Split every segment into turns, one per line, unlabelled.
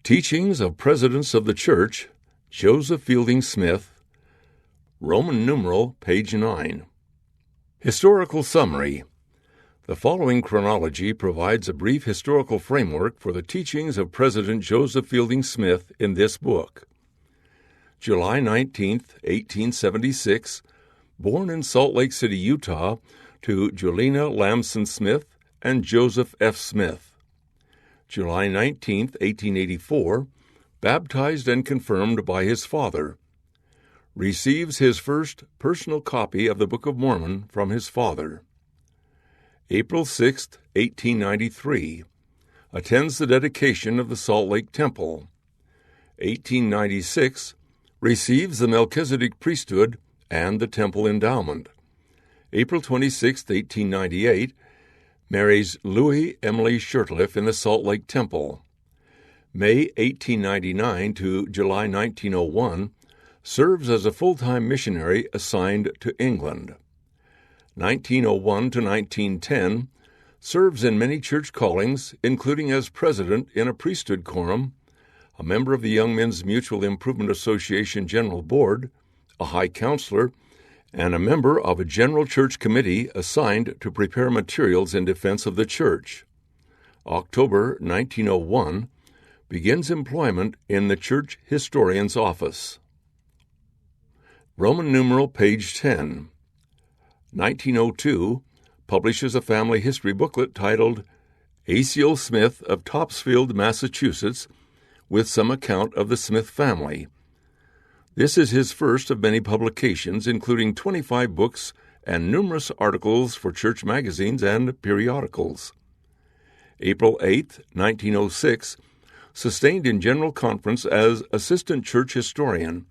Teachings of Presidents of the Church, Joseph Fielding Smith, Roman numeral, page 9. Historical summary. The following chronology provides a brief historical framework for the teachings of President Joseph Fielding Smith in this book. July 19, 1876, born in Salt Lake City, Utah, to Julina Lamson Smith and Joseph F. Smith. July 19, 1884, baptized and confirmed by his father. Receives his first personal copy of the Book of Mormon from his father. April 6, 1893, attends the dedication of the Salt Lake Temple. 1896, receives the Melchizedek priesthood and the temple endowment. April 26, 1898, marries Louis Emily Shurtleff in the Salt Lake Temple. May 1899 to July 1901, serves as a full-time missionary assigned to England. 1901 to 1910, serves in many church callings, including as president in a priesthood quorum, a member of the Young Men's Mutual Improvement Association General Board, a high counselor, and a member of a general church committee assigned to prepare materials in defense of the church. October 1901, begins employment in the church historian's office. Roman numeral, page 10. 1902, publishes a family history booklet titled Asiel Smith of Topsfield, Massachusetts, with some account of the Smith family. This is his first of many publications, including 25 books and numerous articles for church magazines and periodicals. April 8, 1906, sustained in General Conference as Assistant Church Historian,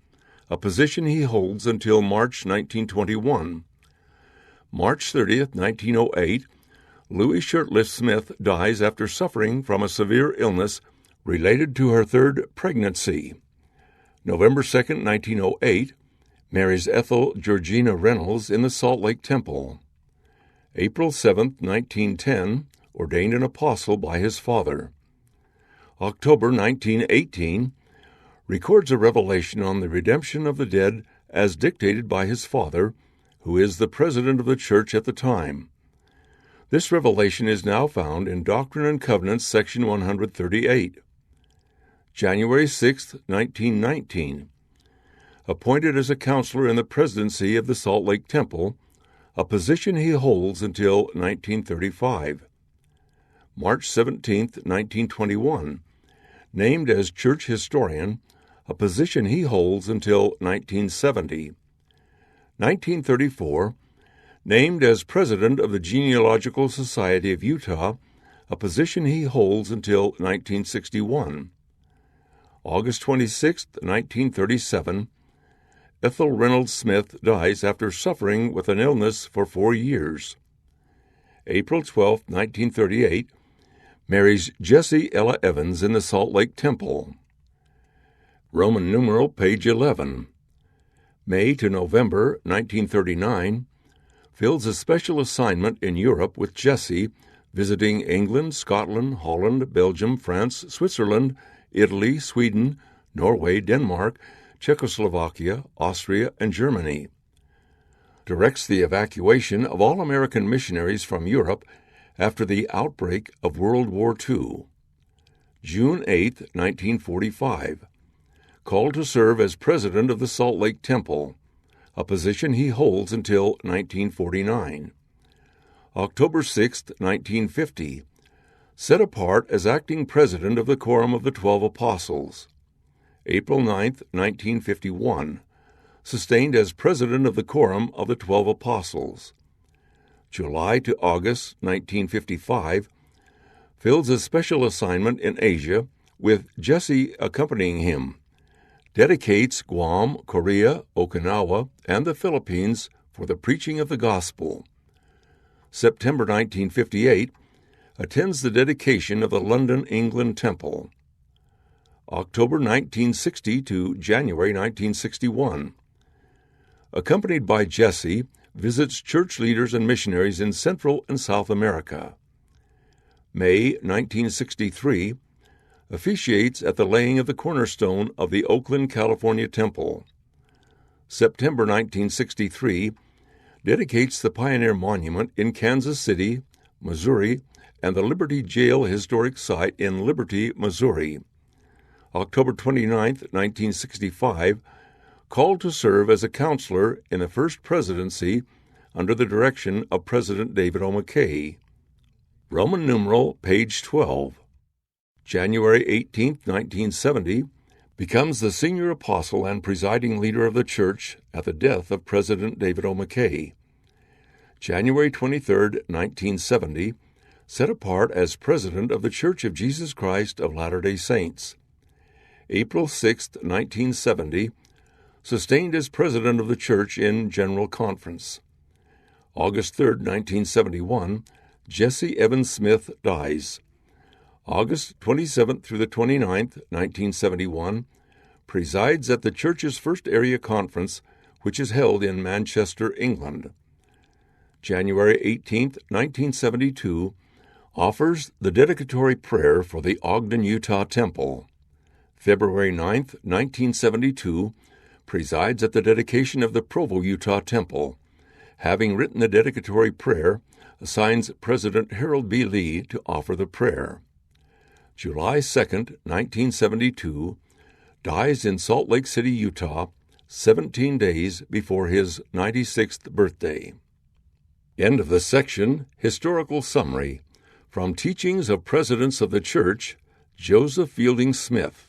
a position he holds until March 1921. March 30, 1908, Louis Shurtleff Smith dies after suffering from a severe illness related to her third pregnancy. November 2, 1908, marries Ethel Georgina Reynolds in the Salt Lake Temple. April 7, 1910, ordained an apostle by his father. October 1918, records a revelation on the redemption of the dead as dictated by his father, who is the president of the church at the time. This revelation is now found in Doctrine and Covenants, section 138. January 6, 1919, appointed as a counselor in the presidency of the Salt Lake Temple, a position he holds until 1935. March 17, 1921, named as church historian, a position he holds until 1970. 1934, named as president of the Genealogical Society of Utah, a position he holds until 1961. August 26, 1937, Ethel Reynolds Smith dies after suffering with an illness for 4 years. April 12, 1938, marries Jessie Ella Evans in the Salt Lake Temple. Roman numeral, page 11. May to November 1939, fills a special assignment in Europe with Jessie, visiting England, Scotland, Holland, Belgium, France, Switzerland, Italy, Sweden, Norway, Denmark, Czechoslovakia, Austria, and Germany. Directs the evacuation of all American missionaries from Europe after the outbreak of World War II. June 8, 1945. Called to serve as president of the Salt Lake Temple, a position he holds until 1949. October 6, 1950. Set apart as acting president of the Quorum of the 12 Apostles. April 9, 1951, sustained as president of the Quorum of the 12 Apostles. July to August 1955, fills a special assignment in Asia, with Jessie accompanying him. Dedicates Guam, Korea, Okinawa, and the Philippines for the preaching of the gospel. September 1958, attends the dedication of the London, England Temple. October 1960 to January 1961. Accompanied by Jessie, visits church leaders and missionaries in Central and South America. May 1963, officiates at the laying of the cornerstone of the Oakland, California Temple. September 1963, dedicates the Pioneer Monument in Kansas City, Missouri, and the Liberty Jail Historic Site in Liberty, Missouri. October 29, 1965, called to serve as a counselor in the First Presidency under the direction of President David O. McKay. Roman numeral, page 12. January 18, 1970, becomes the senior apostle and presiding leader of the church at the death of President David O. McKay. January 23, 1970, set apart as president of the Church of Jesus Christ of Latter-day Saints. April 6, 1970, sustained as president of the church in General Conference. August 3, 1971, Jesse Evans Smith dies. August 27th through the 29th, 1971, presides at the church's first area conference, which is held in Manchester, England. January 18th, 1972, offers the dedicatory prayer for the Ogden, Utah Temple. February 9th, 1972, presides at the dedication of the Provo, Utah Temple. Having written the dedicatory prayer, assigns President Harold B. Lee to offer the prayer. July 2, 1972, dies in Salt Lake City, Utah, 17 days before his 96th birthday. End of the section, Historical Summary, from Teachings of Presidents of the Church, Joseph Fielding Smith.